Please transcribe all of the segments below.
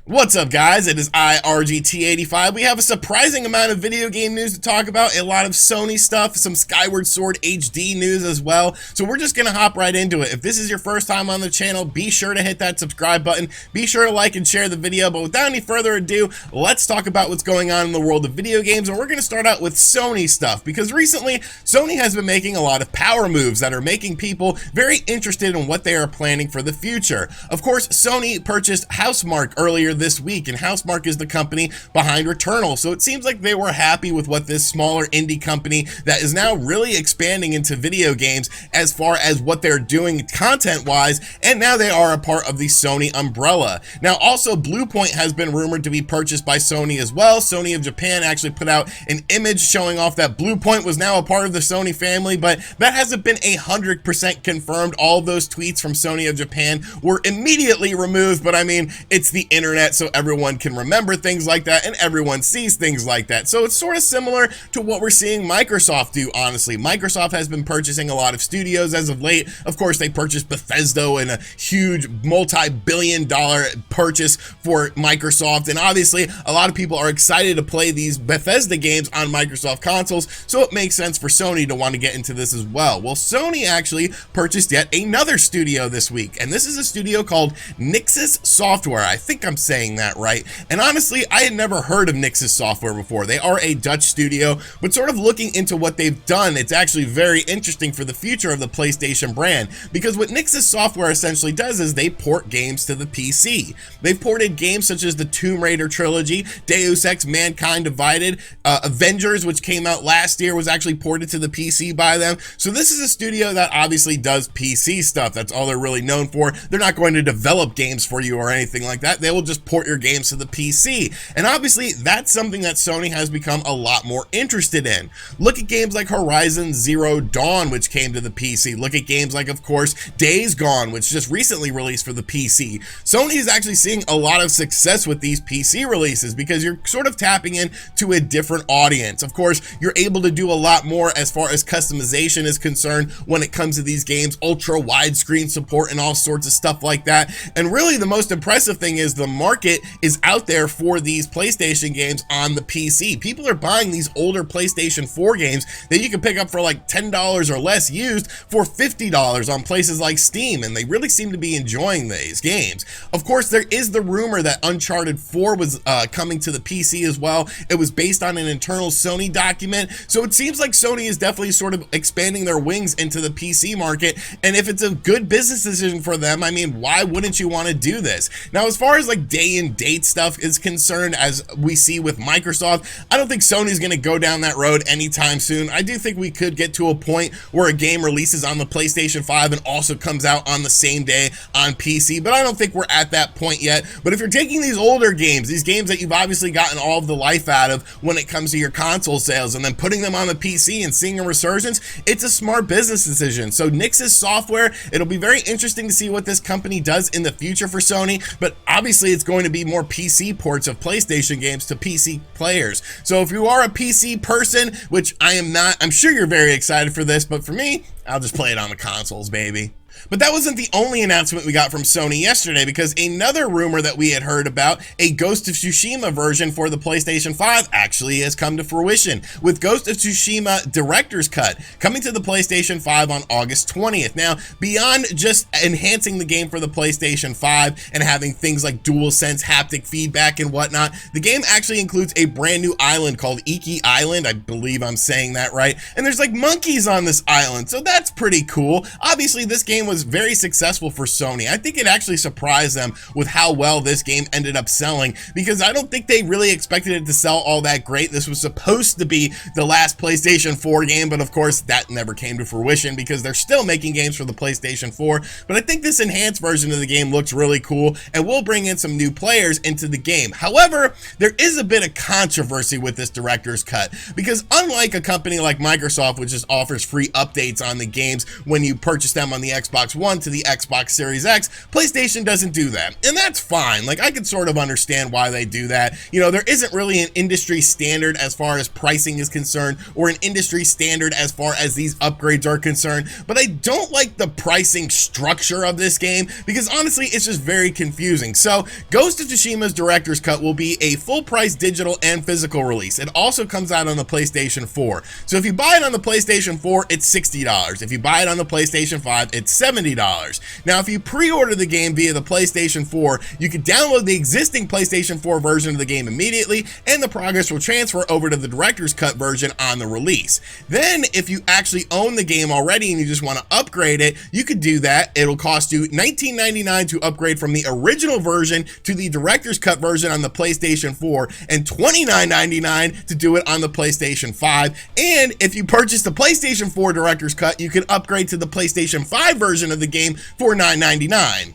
What's up, guys? It is IRGT85. We have a surprising amount of video game news to talk about, a lot of Sony stuff, some Skyward Sword HD news as well. So we're just gonna hop right into it. If this is your first time on the channel, be sure to hit that subscribe button. Be sure to like and share the video. But without any further ado, let's talk about what's going on in the world of video games. And we're gonna start out with Sony stuff, because recently Sony has been making a lot of power moves that are making people very interested in what they are planning for the future. Of course, Sony purchased Housemarque earlier this week, and Housemarque is the company behind Returnal, so it seems like they were happy with what this smaller indie company that is now really expanding into video games as far as what they're doing content wise, and now they are a part of the Sony umbrella. Now also, Bluepoint has been rumored to be purchased by Sony as well. Sony of Japan actually put out an image showing off that Bluepoint was now a part of the Sony family, but that hasn't been 100% confirmed. All of those tweets from Sony of Japan were immediately removed, but I mean, it's the internet, so everyone can remember things like that and everyone sees things like that. So it's sort of similar to what we're seeing Microsoft do, honestly. Microsoft has been purchasing a lot of studios as of late. Of course, they purchased Bethesda in a huge multi-billion-dollar purchase for Microsoft, and obviously a lot of people are excited to play these Bethesda games on Microsoft consoles, so it makes sense for Sony to want to get into this as well. Well, Sony actually purchased yet another studio this week, and this is a studio called Nixxes Software. I think I'm saying that right. And honestly, I had never heard of Nixxes Software before. They are a Dutch studio, but sort of looking into what they've done, it's actually very interesting for the future of the PlayStation brand, because what Nixxes Software essentially does is they port games to the PC. They've ported games such as the Tomb Raider trilogy, Deus Ex Mankind Divided, Avengers, which came out last year, was actually ported to the PC by them. So this is a studio that obviously does PC stuff. That's all they're really known for. They're not going to develop games for you or anything like that. They will just port your games to the PC. And obviously that's something that Sony has become a lot more interested in. Look at games like Horizon Zero Dawn, which came to the PC. Look at games like, of course, Days Gone, which just recently released for the PC. Sony is actually seeing a lot of success with these PC releases because you're sort of tapping into a different audience. Of course, you're able to do a lot more as far as customization is concerned when it comes to these games, ultra widescreen support and all sorts of stuff like that. And really the most impressive thing is the market is out there for these PlayStation games on the PC. People are buying these older PlayStation 4 games that you can pick up for like $10 or less used for $50 on places like Steam, and they really seem to be enjoying these games. Of course, there is the rumor that Uncharted 4 was coming to the PC as well. It was based on an internal Sony document, so it seems like Sony is definitely sort of expanding their wings into the PC market, and if it's a good business decision for them, I mean, why wouldn't you want to do this? Now, as far as like day and date stuff is concerned, as we see with Microsoft, I don't think Sony's going to go down that road anytime soon. I do think we could get to a point where a game releases on the PlayStation 5 and also comes out on the same day on PC, but I don't think we're at that point yet. But if you're taking these older games, these games that you've obviously gotten all of the life out of when it comes to your console sales, and then putting them on the PC and seeing a resurgence, it's a smart business decision. So Nixxes Software, it'll be very interesting to see what this company does in the future for Sony, but obviously it's going to be more PC ports of PlayStation games to PC players. So if you are a PC person, which I am not, I'm sure you're very excited for this, but for me, I'll just play it on the consoles, baby. But that wasn't the only announcement we got from Sony yesterday, because another rumor that we had heard about, a Ghost of Tsushima version for the PlayStation 5, actually has come to fruition, with Ghost of Tsushima Director's Cut coming to the PlayStation 5 on August 20th. Now, beyond just enhancing the game for the PlayStation 5 and having things like DualSense haptic feedback and whatnot, the game actually includes a brand new island called Iki Island. I believe I'm saying that right. And there's like monkeys on this island, so that's pretty cool. Obviously, this game was very successful for Sony. I think it actually surprised them with how well this game ended up selling, because I don't think they really expected it to sell all that great. This was supposed to be the last PlayStation 4 game, but of course that never came to fruition because they're still making games for the PlayStation 4. But I think this enhanced version of the game looks really cool and will bring in some new players into the game. However, there is a bit of controversy with this director's cut, because unlike a company like Microsoft, which just offers free updates on the games when you purchase them on the Xbox Xbox One to the Xbox Series X. PlayStation doesn't do that, and that's fine. Like, I could sort of understand why they do that. You know, there isn't really an industry standard as far as pricing is concerned, or an industry standard as far as these upgrades are concerned, but I don't like the pricing structure of this game because honestly it's just very confusing. So Ghost of Tsushima's Director's Cut will be a full price digital and physical release. It also comes out on the PlayStation 4. So if you buy it on the PlayStation 4, it's $60. If you buy it on the PlayStation 5, it's $70. Now if you pre-order the game via the PlayStation 4, you can download the existing PlayStation 4 version of the game immediately, and the progress will transfer over to the Director's Cut version on the release. Then if you actually own the game already and you just want to upgrade it, you could do that. It'll cost you $19.99 to upgrade from the original version to the Director's Cut version on the PlayStation 4, and $29.99 to do it on the PlayStation 5. And if you purchase the PlayStation 4 Director's Cut, you can upgrade to the PlayStation 5 version of the game for $9.99.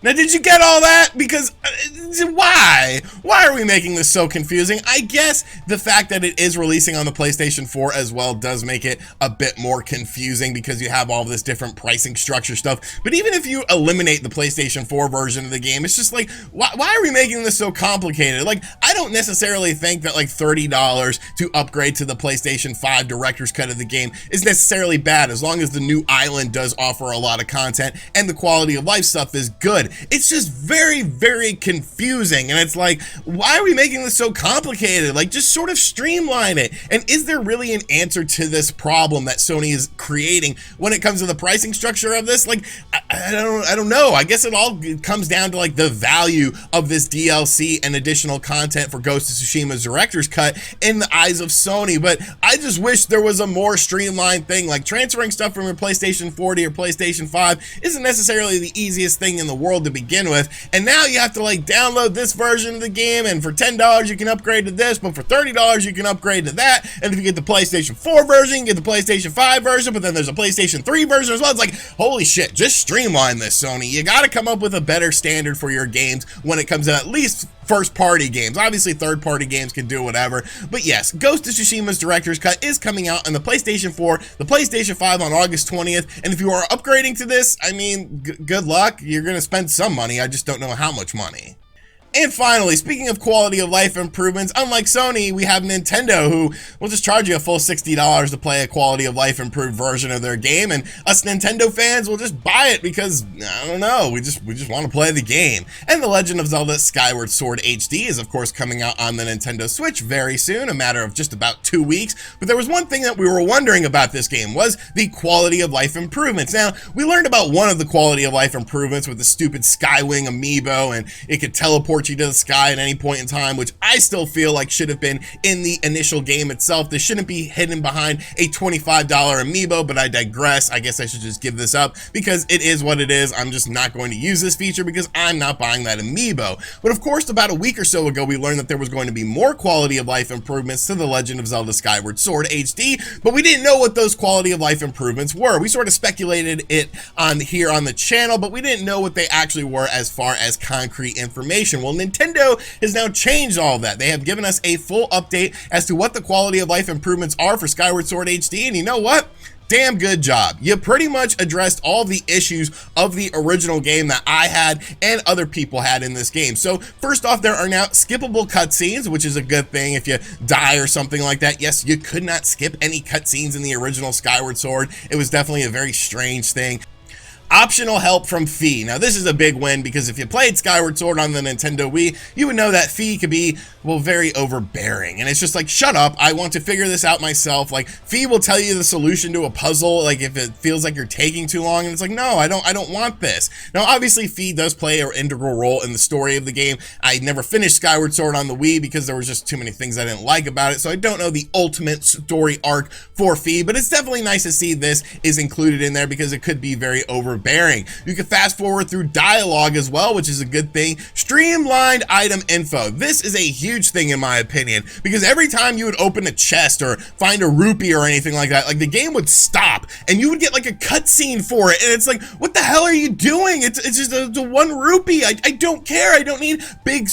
Now, did you get all that? Because why? Why are we making this so confusing? I guess the fact that it is releasing on the PlayStation 4 as well does make it a bit more confusing because you have all this different pricing structure stuff. But even if you eliminate the PlayStation 4 version of the game, it's just like, why are we making this so complicated? Like, I don't necessarily think that like $30 to upgrade to the PlayStation 5 Director's Cut of the game is necessarily bad, as long as the new island does offer a lot of content and the quality of life stuff is good. It's just very, very confusing, and it's like, why are we making this so complicated? Like, just sort of streamline it. And is there really an answer to this problem that Sony is creating when it comes to the pricing structure of this? Like, I don't know. I guess it all comes down to like the value of this DLC and additional content for Ghost of Tsushima's Director's Cut in the eyes of Sony. But I just wish there was a more streamlined thing. Like, transferring stuff from your PlayStation 4 to your PlayStation 5 isn't necessarily the easiest thing in the world to begin with, and now you have to like download this version of the game, and for $10 you can upgrade to this, but for $30 you can upgrade to that. And if you get the PlayStation 4 version, you get the PlayStation 5 version, but then there's a PlayStation 3 version as well. It's like, holy shit, just streamline this, Sony. You got to come up with a better standard for your games when it comes to at least first-party games. Obviously, third-party games can do whatever, but yes, Ghost of Tsushima's Director's Cut is coming out on the PlayStation 4, the PlayStation 5 on August 20th, and if you are upgrading to this, I mean, good luck. You're going to spend some money. I just don't know how much money. And finally, speaking of quality of life improvements, unlike Sony, we have Nintendo, who will just charge you a full $60 to play a quality of life improved version of their game, and us Nintendo fans will just buy it because, I don't know, we just want to play the game. And The Legend of Zelda Skyward Sword HD is of course coming out on the Nintendo Switch very soon, a matter of just about 2 weeks. But there was one thing that we were wondering about this game, was the quality of life improvements. Now, we learned about one of the quality of life improvements with the stupid Skywing amiibo, and it could teleport you to the sky at any point in time, which I still feel like should have been in the initial game itself. This shouldn't be hidden behind a $25 amiibo, but I digress. I guess I should just give this up because it is what it is. I'm just not going to use this feature because I'm not buying that amiibo. But of course, about a week or so ago, we learned that there was going to be more quality of life improvements to The Legend of Zelda Skyward Sword HD, but we didn't know what those quality of life improvements were. We sort of speculated it on here on the channel, but we didn't know what they actually were as far as concrete information. Well, Nintendo has now changed all of that. They have given us a full update as to what the quality of life improvements are for Skyward Sword HD, and you know what? Damn good job. You pretty much addressed all the issues of the original game that I had and other people had in this game. So first off, there are now skippable cutscenes, which is a good thing if you die or something like that. Yes, you could not skip any cutscenes in the original Skyward Sword. It was definitely a very strange thing. Optional help from Fi. Now this is a big win because if you played Skyward Sword on the Nintendo Wii, you would know that Fi could be, well, very overbearing. And it's just like, shut up, I want to figure this out myself. Like, Fi will tell you the solution to a puzzle, like if it feels like you're taking too long, and it's like, no, I don't want this. Now obviously Fi does play an integral role in the story of the game. I never finished Skyward Sword on the Wii because there was just too many things I didn't like about it, so I don't know the ultimate story arc for Fi, but it's definitely nice to see this is included in there because it could be very overbearing overbearing. You can fast forward through dialogue as well, which is a good thing. Streamlined item info. This is a huge thing in my opinion, because every time you would open a chest or find a rupee or anything like that, like the game would stop and you would get like a cutscene for it, and it's like, what the hell are you doing? It's just a 1 rupee. I don't care. I don't need big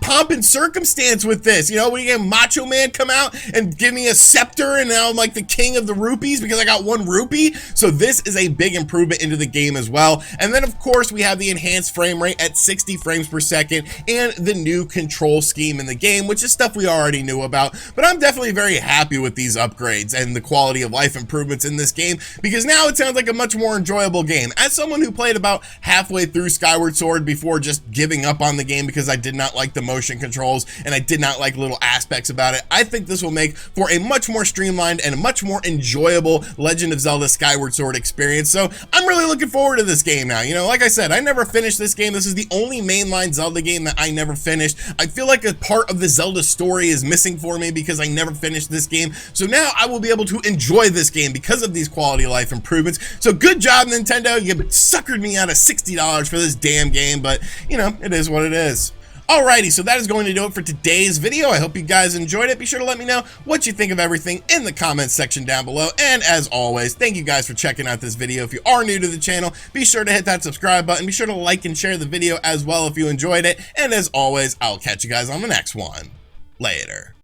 pomp and circumstance with this. You know, when you get Macho Man come out and give me a scepter and now I'm like the king of the rupees because I got 1 rupee. So this is a big improvement into the game as well. And then of course we have the enhanced frame rate at 60 frames per second and the new control scheme in the game, which is stuff we already knew about. But I'm definitely very happy with these upgrades and the quality of life improvements in this game, because now it sounds like a much more enjoyable game. As someone who played about halfway through Skyward Sword before just giving up on the game because I did not like the motion controls and I did not like little aspects about it, I think this will make for a much more streamlined and a much more enjoyable Legend of Zelda Skyward Sword experience. So I'm really looking forward to this game now. You know, like I said, I never finished this game. This is the only mainline Zelda game that I never finished. I feel like a part of the Zelda story is missing for me because I never finished this game. So now I will be able to enjoy this game because of these quality of life improvements. So good job, Nintendo. You suckered me out of $60 for this damn game, but you know, it is what it is. Alrighty, so that is going to do it for today's video. I hope you guys enjoyed it. Be sure to let me know what you think of everything in the comments section down below. And as always, thank you guys for checking out this video. If you are new to the channel, be sure to hit that subscribe button. Be sure to like and share the video as well if you enjoyed it. And as always, I'll catch you guys on the next one. Later.